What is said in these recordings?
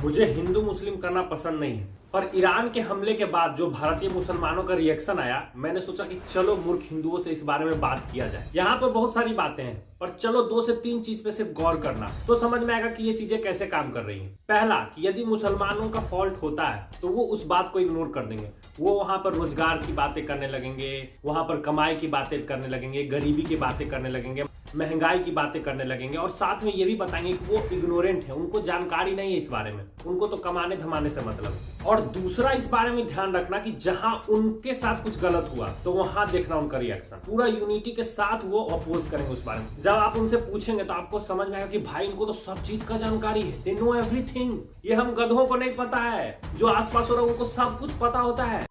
मुझे हिंदू मुस्लिम करना पसंद नहीं है, पर ईरान के हमले के बाद जो भारतीय मुसलमानों का रिएक्शन आया, मैंने सोचा कि चलो मूर्ख हिंदुओं से इस बारे में बात किया जाए। यहाँ पर बहुत सारी बातें हैं, पर चलो 2 से 3 चीज पे सिर्फ गौर करना तो समझ में आएगा कि ये चीजें कैसे काम कर रही हैं। पहला, कि यदि मुसलमानों का फॉल्ट होता है तो वो उस बात को इग्नोर कर देंगे। वो वहां पर रोजगार की बातें करने लगेंगे, वहां पर कमाई की बातें करने लगेंगे, गरीबी की बातें करने लगेंगे, महंगाई की बातें करने लगेंगे, और साथ में ये भी बताएंगे कि वो इग्नोरेंट है, उनको जानकारी नहीं है इस बारे में, उनको तो कमाने धमाने से मतलब है। और दूसरा, इस बारे में ध्यान रखना कि जहां उनके साथ कुछ गलत हुआ तो वहां देखना उनका रिएक्शन, पूरा यूनिटी के साथ वो अपोज करेंगे उस बारे में। जब आप उनसे पूछेंगे तो आपको समझ में आएगा कि भाई इनको तो सब चीज का जानकारी है, दे नो एवरीथिंग। ये हम गधों को नहीं पता है, जो आसपास हो रहा है उनको सब कुछ पता होता है।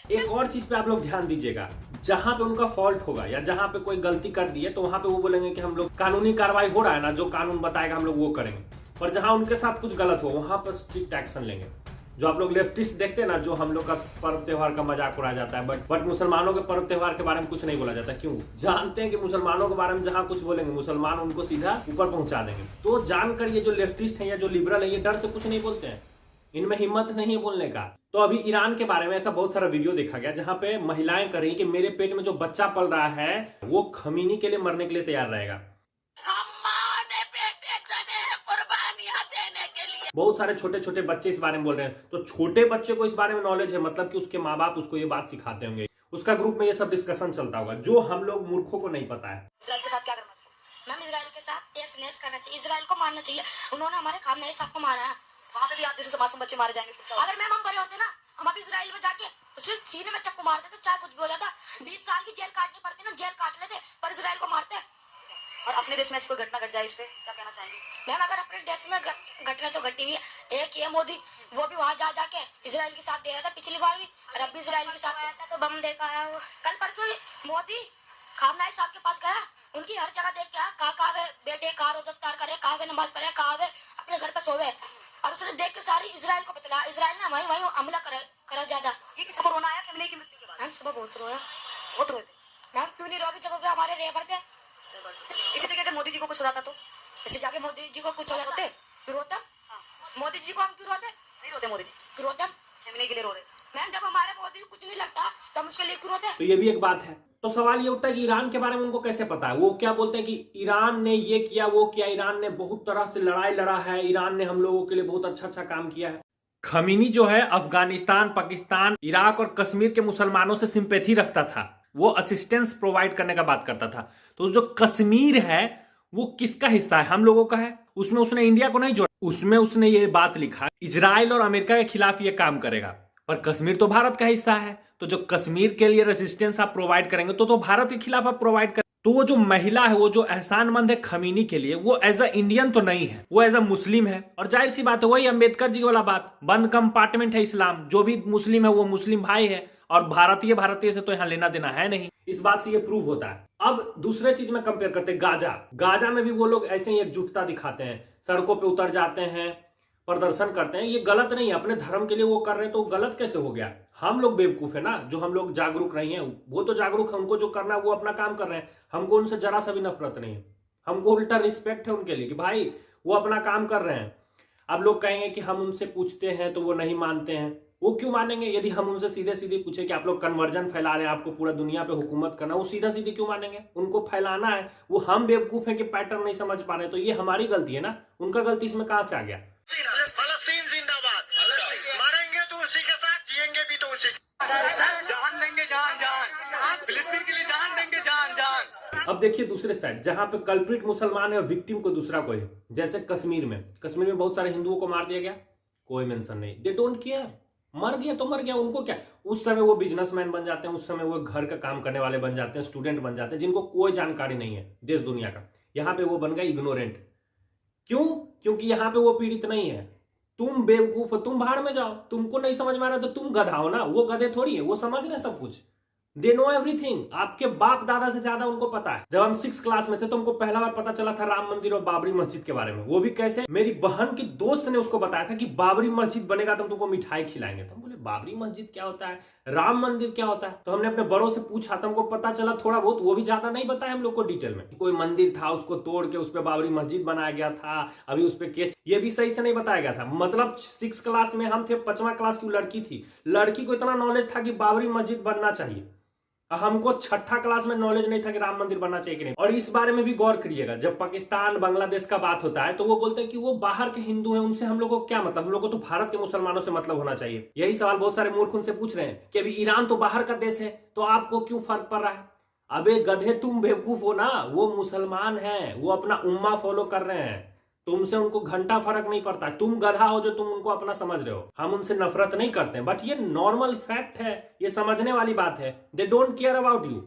एक और चीज पे आप लोग ध्यान दीजिएगा, जहां पे उनका फॉल्ट होगा या जहां पे कोई गलती कर दी है तो वहां पे वो बोलेंगे कि हम लोग कानूनी कार्रवाई हो रहा है ना, जो कानून बताएगा हम लोग वो करेंगे। पर जहां उनके साथ कुछ गलत हो वहां पर स्ट्रिक्ट एक्शन लेंगे। जो आप लोग लेफ्टिस्ट देखते हैं ना, जो हम लोग का पर्व त्योहार का मजाक उड़ाया जाता है, बट मुसलमानों के पर्व त्योहार के बारे में कुछ नहीं बोला जाता। क्यों? जानते हैं कि मुसलमानों के बारे में जहां कुछ बोलेंगे मुसलमान उनको सीधा ऊपर पहुंचा देंगे। तो जानकर ये जो लेफ्टिस्ट है या जो लिबरल है, ये डर से कुछ नहीं बोलते हैं, इनमें हिम्मत नहीं है बोलने का। तो अभी ईरान के बारे में ऐसा बहुत सारा वीडियो देखा गया जहां पे महिलाएं कर रही कि मेरे पेट में जो बच्चा पल रहा है वो खमीनी के लिए मरने के लिए तैयार रहेगा। बहुत सारे छोटे छोटे बच्चे इस बारे में बोल रहे हैं। तो छोटे बच्चे को इस बारे में नॉलेज है, मतलब कि उसके माँ बाप उसको ये बात सिखाते होंगे, उसका ग्रुप में ये सब डिस्कशन चलता होगा, जो हम लोग मूर्खों को नहीं पता है। इजराइल के साथ क्या करना चाहिए? मैम इजराइल के साथ नेस करना चाहिए, इजराइल को मारना चाहिए। उन्होंने हमारे खामनेई साहब को मारा है, वहाँ पे भी आप जैसे मासूम बच्चे मारे जाएंगे। अगर मैम हम बड़े होते ना, हम अभी इजराइल में जाके उसे सीने में चक्कू मार देते, चाहे कुछ भी हो जाता। 20 साल की जेल काटनी पड़ती ना, जेल काट लेते, पर इजराइल को मारते। और अपने देश में ऐसी कोई घटना घट जाए, इस पे क्या कहना चाहेंगे? मैम अगर अपने देश में घटना तो घटी हुई है। एक ये मोदी, वो भी वहाँ जा जाके इजराइल के साथ दे रहा था पिछली बार भी, और अब भी इजराइल के साथ आया था तो बम देखा है। कल परसों मोदी खामनाई साहब के पास गया, उनकी हर जगह देख के कहा वे बेटे कहा रोजगार करे, कहा वे नमाज पढ़े, कहा वे अपने घर पे सोवे, और उसने देख के सारी इजराइल को बतला। इजराइल ने वहीं हमला करा ज्यादा। ये किसी को रोना आया कि की मृत्यु के बाद? मैम सुबह बहुत रोया, बहुत रोए थे। मैम क्यों नहीं रोगे जब वे हमारे रेबर थे? इसी तरीके से मोदी जी को कुछ हो जाता तो इसे जाके मोदी जी को कुछ हो जाता फिर रोता। मोदी जी को हम क्यों रोते? नहीं रोते मोदी जी, क्यों रोते? हम के लिए रो रहे। मैम जब हमारे मोदी को कुछ नहीं लगता तो हम उसके लिए क्यों रोते? तो ये भी एक बात है। तो सवाल ये उठता है कि ईरान के बारे में उनको कैसे पता है? वो क्या बोलते हैं कि ईरान ने ये किया वो किया, ईरान ने बहुत तरह से लड़ाई लड़ा है, ईरान ने हम लोगों के लिए बहुत अच्छा काम किया है। खमीनी जो है अफगानिस्तान, पाकिस्तान, इराक और कश्मीर के मुसलमानों से सिंपैथी रखता था, वो असिस्टेंस प्रोवाइड करने का बात करता था। तो जो कश्मीर है वो किसका हिस्सा है? हम लोगों का है। उसमें उसने इंडिया को नहीं जोड़ा, उसमें उसने ये बात लिखा इजराइल और अमेरिका के खिलाफ ये काम करेगा, पर कश्मीर तो भारत का हिस्सा है। तो जो कश्मीर के लिए रेजिस्टेंस आप प्रोवाइड करेंगे तो भारत के खिलाफ आप प्रोवाइड करें। तो वो जो महिला है, वो जो एहसानमंद है खमीनी के लिए, वो एज अ इंडियन तो नहीं है, वो एज अ मुस्लिम है। और जाहिर सी बात है, वही अंबेडकर जी वाला बात, बंद कंपार्टमेंट है इस्लाम, जो भी मुस्लिम है वो मुस्लिम भाई है, और भारतीय से तो यहाँ लेना देना है नहीं। इस बात से ये प्रूव होता है। अब दूसरे चीज में कंपेयर करते हैं, गाजा में भी वो लोग ऐसे ही एकजुटता दिखाते हैं, सड़कों पे उतर जाते हैं, प्रदर्शन करते हैं। ये गलत नहीं है, अपने धर्म के लिए वो कर रहे हैं, तो गलत कैसे हो गया? हम लोग बेवकूफ है ना, जो हम लोग जागरूक नहीं है। वो तो जागरूक है, उनको जो करना है वो अपना काम कर रहे हैं। हमको उनसे जरा सा भी नफरत नहीं है, हमको उल्टा रिस्पेक्ट है उनके लिए कि भाई वो अपना काम कर रहे हैं। अब लोग कहेंगे कि हम उनसे पूछते हैं तो वो नहीं मानते हैं। वो क्यों मानेंगे? यदि हम उनसे सीधे सीधे पूछे कि आप लोग कन्वर्जन फैला रहे हैं, आपको पूरा दुनिया पे हुकूमत करना, वो सीधा सीधे क्यों मानेंगे? उनको फैलाना है। वो हम बेवकूफ है कि पैटर्न नहीं समझ पा रहे, तो ये हमारी गलती है ना, उनका गलती इसमें कहां से आ गया? फलस्तीन जिंदाबाद, मारेंगे तो उसी के साथ, जिएंगे भी तो उसी, जान देंगे, जान फिलिस्तीन के लिए जान देंगे, जान। अब देखिए दूसरे साइड, जहां पे कल्प्रिट मुसलमान है और विक्टिम को दूसरा कोई है, जैसे कश्मीर में बहुत सारे हिंदुओं को मार दिया गया, कोई मेंशन नहीं, दे डोंट केयर। मर गया तो मर गया, उनको क्या? उस समय वो बिजनेसमैन बन जाते हैं, उस समय वो घर का काम करने वाले बन जाते हैं, स्टूडेंट बन जाते हैं, जिनको कोई जानकारी नहीं है देश दुनिया का। यहां पे वो बन गए इग्नोरेंट। क्यों? क्योंकि यहां पे वो पीड़ित नहीं है। तुम बेवकूफ हो, तुम बाहर में जाओ, तुमको नहीं समझ में आ रहा तो तुम गधा हो ना, वो गधे थोड़ी है, वो समझ रहे सब कुछ। They know everything. आपके बाप दादा से ज्यादा उनको पता है। जब हम 6 क्लास में थे तो हमको पहला बार पता चला था राम मंदिर और बाबरी मस्जिद के बारे में। वो भी कैसे? मेरी बहन की दोस्त ने उसको बताया था कि बाबरी मस्जिद बनेगा तो हम तुमको मिठाई खिलाएंगे। तो हम बोले बाबरी मस्जिद क्या होता है, राम मंदिर क्या होता है। तो हमने अपने बड़ों से पूछा तो हमको पता चला थोड़ा बहुत, वो भी ज्यादा नहीं बताया हम लोग को डिटेल में। कोई मंदिर था उसको तोड़ के उस पर बाबरी मस्जिद बनाया गया था, अभी उस पर केस, ये भी सही से नहीं बताया गया था। मतलब 6 क्लास में हम थे, 5वां क्लास की लड़की थी, लड़की को इतना नॉलेज था कि बाबरी मस्जिद बनना चाहिए, हमको 6ठा क्लास में नॉलेज नहीं था कि राम मंदिर बनना चाहिए कि नहीं। और इस बारे में भी गौर करिएगा, जब पाकिस्तान बांग्लादेश का बात होता है तो वो बोलते हैं कि वो बाहर के हिंदू हैं, उनसे हम लोग को क्या मतलब, हम लोग को तो भारत के मुसलमानों से मतलब होना चाहिए। यही सवाल बहुत सारे मूर्ख उनसे पूछ रहे हैं कि अभी ईरान तो बाहर का देश है तो आपको क्यों फर्क पड़ रहा है। अबे गधे, तुम बेवकूफ हो ना, वो मुसलमान है, वो अपना उम्मा फॉलो कर रहे हैं, तुमसे उनको घंटा फर्क नहीं पड़ता। तुम गधा हो जो तुम उनको अपना समझ रहे हो। हम उनसे नफरत नहीं करते हैं, बट ये नॉर्मल फैक्ट है, ये समझने वाली बात है। They don't care about you.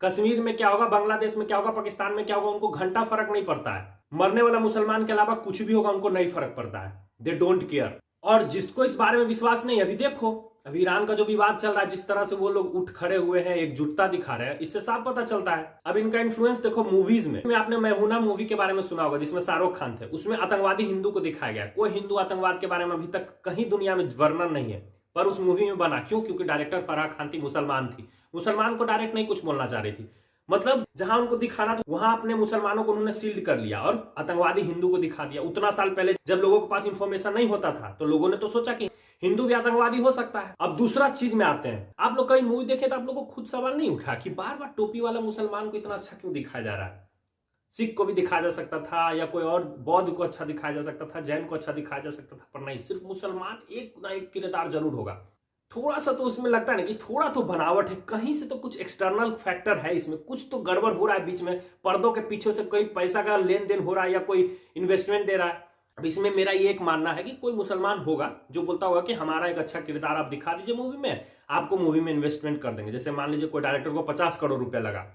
Kashmir में क्या होगा, बांग्लादेश में क्या होगा, पाकिस्तान में क्या होगा, उनको घंटा फर्क नहीं पड़ता है। मरने वाला मुसलमान के अलावा कुछ भी होगा उनको नहीं फर्क पड़ता है। They don't care. और जिसको इस बारे में विश्वास नहीं, अभी देखो अभी ईरान का जो विवाद चल रहा है, जिस तरह से वो लोग उठ खड़े हुए हैं, एकजुटता दिखा रहे हैं, इससे साफ पता चलता है। अब इनका इन्फ्लुएंस देखो मूवीज में आपने मैहूना मूवी के बारे में सुना होगा, जिसमें शाहरुख खान थे, उसमें आतंकवादी हिंदू को दिखाया गया। कोई हिंदू आतंकवाद के बारे में अभी तक कहीं दुनिया में वर्णन नहीं है, पर उस मूवी में बना। क्यों? क्योंकि डायरेक्टर फराह खान थी, मुसलमान थी, मुसलमान को डायरेक्ट नहीं कुछ बोलना चाह रही थी। मतलब जहां उनको दिखाना था वहां अपने मुसलमानों को उन्होंने सील्ड कर लिया और आतंकवादी हिंदू को दिखा दिया। उतना साल पहले जब लोगों के पास इंफॉर्मेशन नहीं होता था तो लोगों ने तो सोचा कि हिंदू भी आतंकवादी हो सकता है। अब दूसरा चीज में आते हैं, आप लोग कई मूवी देखे तो आप लोग को खुद सवाल नहीं उठा कि बार बार टोपी वाला मुसलमान को इतना अच्छा क्यों दिखाया जा रहा है। सिख को भी दिखाया जा सकता था, या कोई और बौद्ध को अच्छा दिखाया जा सकता था, जैन को अच्छा दिखाया जा सकता था, पर नहीं, सिर्फ मुसलमान एक ना एक किरदार जरूर होगा। थोड़ा सा तो उसमें लगता है ना कि थोड़ा तो बनावट है, कहीं से तो कुछ एक्सटर्नल फैक्टर है इसमें, कुछ तो गड़बड़ हो रहा है बीच में, पर्दों के पीछे से कोई पैसा का लेन देन हो रहा है या कोई इन्वेस्टमेंट दे रहा है। अब इसमें मेरा ये एक मानना है कि कोई मुसलमान होगा जो बोलता होगा कि हमारा एक अच्छा किरदार आप दिखा दीजिए मूवी में, आपको मूवी में इन्वेस्टमेंट कर देंगे। जैसे मान लीजिए कोई डायरेक्टर को 50 करोड़ रुपया लगा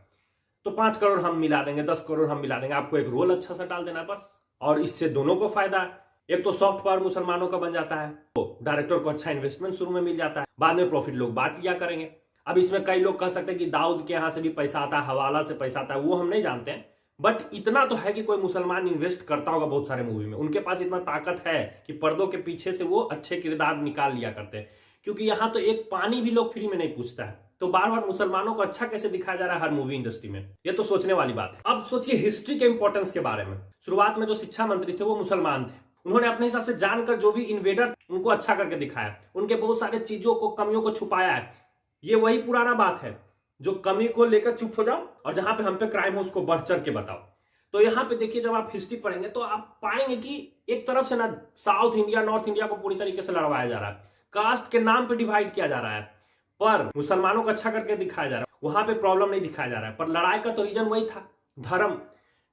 तो 5 करोड़ हम मिला देंगे, 10 करोड़ हम मिला देंगे, आपको एक रोल अच्छा सा डाल देना बस। और इससे दोनों को फायदा है, एक तो सॉफ्ट पावर मुसलमानों का बन जाता है, तो डायरेक्टर को अच्छा इन्वेस्टमेंट शुरू में मिल जाता है, बाद में प्रॉफिट लोग बांट लिया करेंगे। अब इसमें कई लोग कह सकते हैं कि दाऊद के यहां से भी पैसा आता है, हवाला से पैसा आता है, वो हम नहीं जानते हैं, बट इतना तो है कि कोई मुसलमान इन्वेस्ट करता होगा बहुत सारे मूवी में, उनके पास इतना ताकत है कि पर्दों के पीछे से वो अच्छे किरदार निकाल लिया करते हैं। क्योंकि यहां तो एक पानी भी लोग फ्री में नहीं पूछता है, तो बार बार मुसलमानों को अच्छा कैसे दिखाया जा रहा है हर मूवी इंडस्ट्री में, ये तो सोचने वाली बात है। अब सोचिए हिस्ट्री के इंपॉर्टेंस के बारे में। शुरुआत में जो शिक्षा मंत्री थे वो मुसलमान थे, उन्होंने अपने हिसाब से जानकर जो भी इन्वेडर उनको अच्छा करके दिखाया, उनके बहुत सारे चीजों को, कमियों को छुपाया है। ये वही पुराना बात है, जो कमी को लेकर चुप हो जाओ और जहां पे हम पे क्राइम हो उसको बढ़ चढ़ के बताओ। तो यहाँ पे देखिए, जब आप हिस्ट्री पढ़ेंगे तो आप पाएंगे कि एक तरफ से ना साउथ इंडिया नॉर्थ इंडिया को पूरी तरीके से लड़वाया जा रहा है, कास्ट के नाम पे डिवाइड किया जा रहा है, पर मुसलमानों को अच्छा करके दिखाया जा रहा है, वहां पे प्रॉब्लम नहीं दिखाया जा रहा है। पर लड़ाई का तो रीजन वही था, धर्म।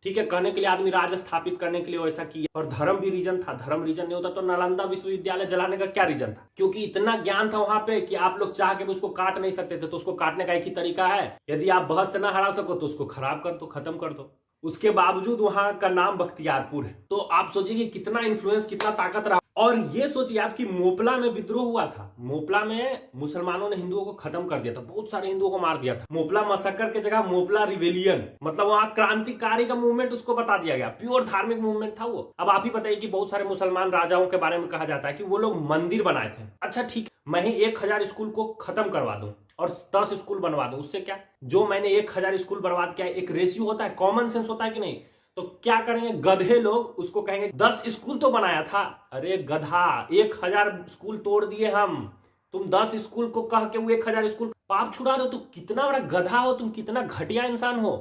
ठीक है, कहने के लिए आदमी राज स्थापित करने के लिए वैसा किया, और धर्म भी रीजन था। धर्म रीजन नहीं होता तो नालंदा विश्वविद्यालय जलाने का क्या रीजन था? क्योंकि इतना ज्ञान था वहां पे कि आप लोग चाह के भी उसको काट नहीं सकते थे, तो उसको काटने का एक ही तरीका है, यदि आप बहस से ना हरा सको तो उसको खराब कर दो, खत्म कर दो। उसके बावजूद वहां का नाम बख्तियारपुर है। तो आप सोचिए कि कितना इन्फ्लुएंस, कितना ताकत रहा। और ये सोचिए आप कि मोपला में विद्रोह हुआ था, मोपला में मुसलमानों ने हिंदुओं को खत्म कर दिया था, बहुत सारे हिंदुओं को मार दिया था। मोपला मसक्कर के जगह मोपला रिवेलियन, मतलब वहां क्रांतिकारी का मूवमेंट उसको बता दिया गया, प्योर धार्मिक मूवमेंट था वो। अब आप ही बताइए कि बहुत सारे मुसलमान राजाओं के बारे में कहा जाता है कि वो लोग मंदिर बनाए थे। अच्छा ठीक, मैं ही 1000 स्कूल को खत्म करवा दूं और 10 स्कूल बनवा दूं, उससे क्या? जो मैंने 1000 स्कूल बर्बाद किया, एक रेशियो होता है, कॉमन सेंस होता है कि नहीं? तो क्या करेंगे गधे लोग, उसको कहेंगे 10 स्कूल तो बनाया था। अरे गधा, 1000 स्कूल तोड़ दिए हम, तुम 10 स्कूल को कह के वो 1000 स्कूल पाप छुड़ा रहे हो। तो कितना बड़ा गधा हो तुम, कितना घटिया इंसान हो।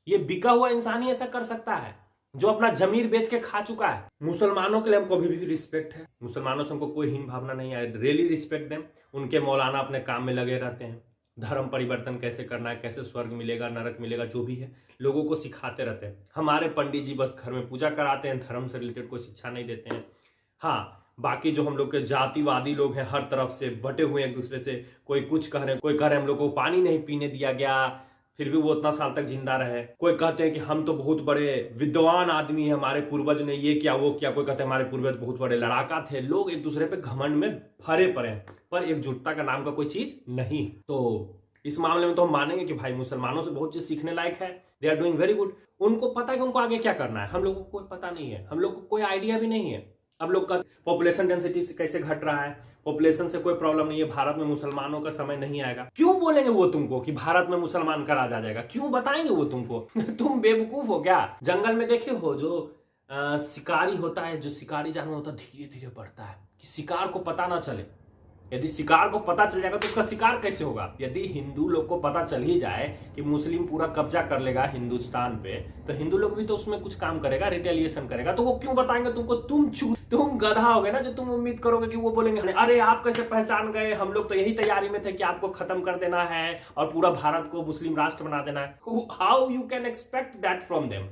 ये बिका हुआ इंसान ही ऐसा कर सकता है, जो अपना जमीर बेच के खा चुका है। मुसलमानों के लिए हमको अभी भी रिस्पेक्ट है, मुसलमानों से हमको कोई हीन भावना नहीं है, रियली रिस्पेक्ट देम। उनके मौलाना अपने काम में लगे रहते हैं, धर्म परिवर्तन कैसे करना है, कैसे स्वर्ग मिलेगा, नरक मिलेगा, जो भी है लोगों को सिखाते रहते हैं। हमारे पंडित जी बस घर में पूजा कराते हैं, धर्म से रिलेटेड कोई शिक्षा नहीं देते हैं। हाँ, बाकी जो हम लोग के जातिवादी लोग हैं, हर तरफ से बटे हुए एक दूसरे से, कोई कुछ कह रहे हैं, कोई कह रहे हैं हम लोग को पानी नहीं पीने दिया गया, फिर भी वो उतना साल तक जिंदा रहे। कोई कहते हैं कि हम तो बहुत बड़े विद्वान आदमी हैं, हमारे पूर्वज ने ये किया वो किया। कोई कहते हैं हमारे पूर्वज बहुत बड़े लड़ाका थे। लोग एक दूसरे पे घमंड में भरे पड़े हैं, पर एकजुटता का नाम का कोई चीज नहीं। तो इस मामले में तो हम मानेंगे कि भाई मुसलमानों से बहुत चीज सीखने लायक है, they are doing very good. उनको पता है कि उनको आगे क्या करना है, हम लोगों को कोई पता नहीं है, हम लोग को कोई आइडिया भी नहीं है। अब लोग का पॉपुलेशन डेंसिटी कैसे घट रहा है, पॉपुलेशन से कोई प्रॉब्लम नहीं है, भारत में मुसलमानों का समय नहीं आएगा। क्यों बोलेंगे वो तुमको कि भारत में मुसलमान का राज आ जाएगा? क्यों बताएंगे वो तुमको? तुम बेवकूफ हो क्या? जंगल में देखे हो जो शिकारी होता है, जो शिकारी जानवर होता है, धीरे धीरे बढ़ता है कि शिकार को पता ना चले। यदि शिकार को पता चल जाएगा तो उसका शिकार कैसे होगा? यदि हिंदू लोग को पता चल ही जाए कि मुस्लिम पूरा कब्जा कर लेगा हिंदुस्तान पे, तो हिंदू लोग भी तो उसमें कुछ काम करेगा, रिटेलिएशन करेगा। तो वो क्यों बताएंगे तुमको? तुम गधा हो गए ना जो तुम उम्मीद करोगे कि वो बोलेंगे अरे आप कैसे पहचान गए, हम लोग तो यही तैयारी में थे कि आपको खत्म कर देना है और पूरा भारत को मुस्लिम राष्ट्र बना देना है। How you can expect that from them?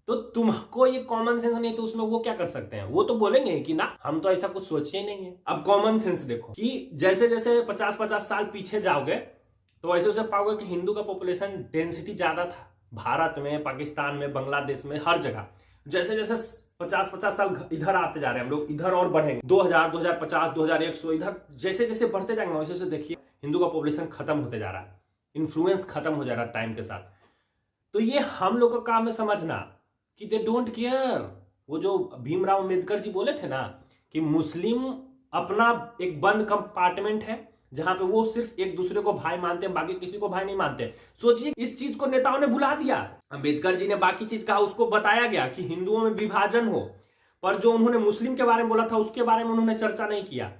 तो तुमको ये कॉमन सेंस नहीं तो उसमें वो क्या कर सकते हैं? वो तो बोलेंगे कि ना हम तो ऐसा कुछ सोचे ही नहीं है। अब कॉमन सेंस देखो कि जैसे जैसे 50-50 साल पीछे जाओगे तो वैसे वैसे पाओगे कि हिंदू का पॉपुलेशन डेंसिटी ज्यादा था भारत में, पाकिस्तान में, बांग्लादेश में, हर जगह। जैसे जैसे 50-50 साल इधर आते जा रहे हैं हम लोग, इधर और बढ़ेंगे 2000, 2050, 2100, इधर जैसे जैसे बढ़ते जाएंगे वैसे वैसे देखिए हिंदू का पॉपुलेशन खत्म होते जा रहा है, इन्फ्लुएंस खत्म हो जा रहा है टाइम के साथ। तो ये हम लोग का काम है समझना कि दे डोंट केयर। वो जो भीमराव अंबेडकर जी बोले थे ना कि मुस्लिम अपना एक बंद कंपार्टमेंट है जहां पे वो सिर्फ एक दूसरे को भाई मानते हैं, बाकी किसी को भाई नहीं मानते। सोचिए इस चीज को नेताओं ने भुला दिया। अंबेडकर जी ने बाकी चीज कहा, उसको बताया गया कि हिंदुओं में विभाजन हो, पर जो उन्होंने मुस्लिम के बारे में बोला था उसके बारे में उन्होंने चर्चा नहीं किया,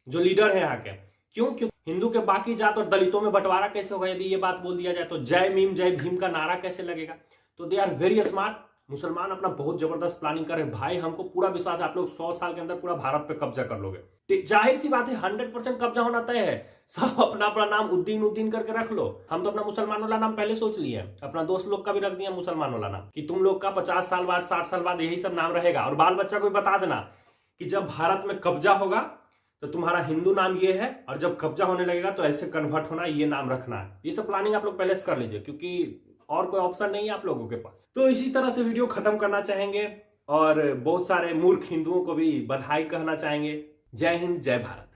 जो लीडर है यहाँ के। क्यों? क्योंकि हिंदू के बाकी जात और दलितों में बंटवारा कैसे होगा यदि ये बात बोल दिया जाए तो? जय भीम जय भीम का नारा कैसे लगेगा? तो दे आर वेरी स्मार्ट। मुसलमान अपना बहुत जबरदस्त प्लानिंग कर रहे हैं। भाई हमको पूरा विश्वास है आप लोग 100 साल के अंदर पूरा भारत पे कब्जा कर लोगे। जाहिर सी बात है 100% कब्जा होना तय है। सब अपना अपना नाम उद्दीन करके रख लो। हम तो अपना मुसलमान वाला नाम पहले सोच लिए, अपना दोस्त लोग का भी रख दिया मुसलमान वाला नाम कि तुम लोग का 50 साल बाद 60 साल बाद यही सब नाम रहेगा। और बाल बच्चा को भी बता देना कि जब भारत में कब्जा होगा तो तुम्हारा हिंदू नाम ये है और जब कब्जा होने लगेगा तो ऐसे कन्वर्ट होना, ये नाम रखना है। ये सब प्लानिंग आप लोग पहले से कर लीजिए क्योंकि और कोई ऑप्शन नहीं है आप लोगों के पास। तो इसी तरह से वीडियो खत्म करना चाहेंगे और बहुत सारे मूर्ख हिंदुओं को भी बधाई कहना चाहेंगे। जय हिंद, जय भारत।